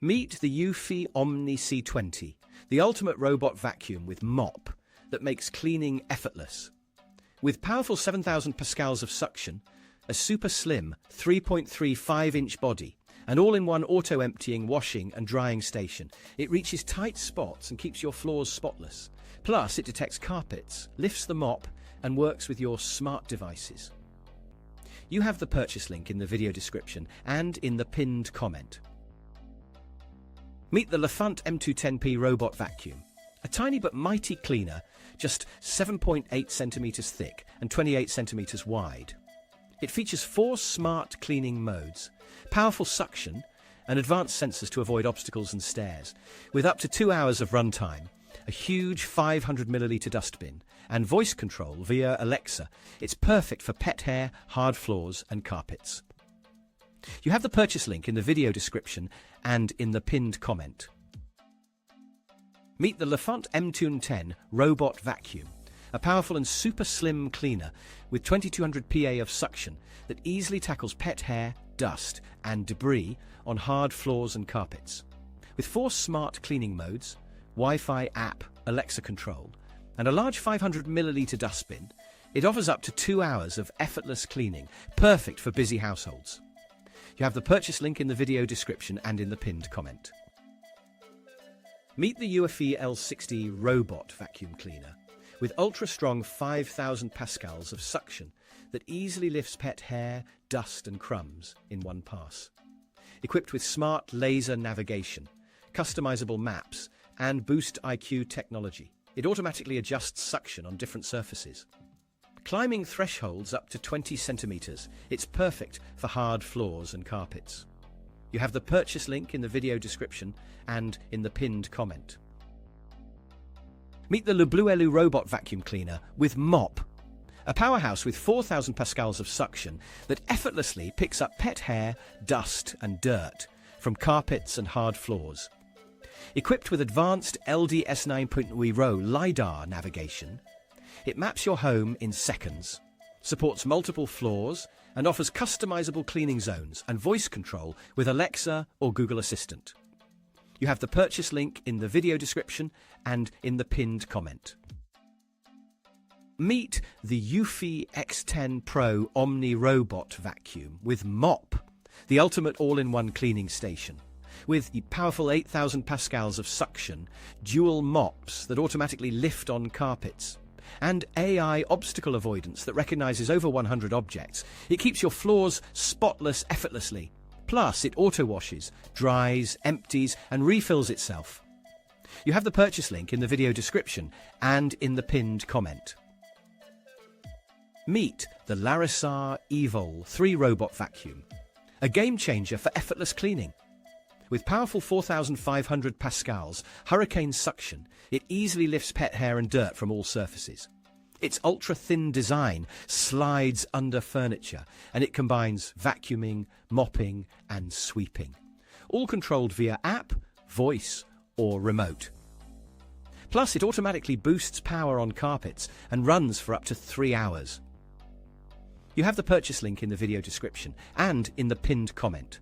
Meet the Eufy Omni C20, the ultimate robot vacuum with mop that makes cleaning effortless. With powerful 7,000 pascals of suction, a super slim 3.35-inch body, an all-in-one auto-emptying washing and drying station, it reaches tight spots and keeps your floors spotless. Plus, it detects carpets, lifts the mop, and works with your smart devices. You have the purchase link in the video description and in the pinned comment. Meet the Lafont M210P robot vacuum, a tiny but mighty cleaner, just 7.8 centimeters thick and 28 centimeters wide. It features 4 smart cleaning modes, powerful suction, and advanced sensors to avoid obstacles and stairs. With up to 2 hours of runtime, a huge 500-milliliter dustbin, and voice control via Alexa, it's perfect for pet hair, hard floors, and carpets. You have the purchase link in the video description and in the pinned comment. Meet the Lafont M210 robot vacuum, a powerful and super slim cleaner with 2200 PA of suction that easily tackles pet hair, dust, and debris on hard floors and carpets. With 4 smart cleaning modes, Wi-Fi app, Alexa control, and a large 500-milliliter dustbin, it offers up to 2 hours of effortless cleaning, perfect for busy households. You have the purchase link in the video description and in the pinned comment. Meet the Eufy L60 robot vacuum cleaner, with ultra-strong 5,000 pascals of suction that easily lifts pet hair, dust and crumbs in one pass. Equipped with smart laser navigation, customizable maps, and Boost IQ technology, it automatically adjusts suction on different surfaces. Climbing thresholds up to 20 centimeters, it's perfect for hard floors and carpets. You have the purchase link in the video description and in the pinned comment. Meet the Lebluelu robot vacuum cleaner with mop, a powerhouse with 4,000 pascals of suction that effortlessly picks up pet hair, dust and dirt from carpets and hard floors. Equipped with advanced LDS 9.0 LiDAR navigation, it maps your home in seconds, supports multiple floors, and offers customizable cleaning zones and voice control with Alexa or Google Assistant. You have the purchase link in the video description and in the pinned comment. Meet the Eufy X10 Pro Omni Robot Vacuum with mop, the ultimate all-in-one cleaning station. With powerful 8,000 pascals of suction, dual mops that automatically lift on carpets, and AI obstacle avoidance that recognizes over 100 objects, it keeps your floors spotless effortlessly. Plus, it auto-washes, dries, empties, and refills itself. You have the purchase link in the video description and in the pinned comment. Meet the Larisar Evol 3 Robot Vacuum, a game-changer for effortless cleaning. With powerful 4,500 pascals hurricane suction, it easily lifts pet hair and dirt from all surfaces. Its ultra-thin design slides under furniture, and it combines vacuuming, mopping, and sweeping, all controlled via app, voice, or remote. Plus, it automatically boosts power on carpets and runs for up to 3 hours. You have the purchase link in the video description and in the pinned comment.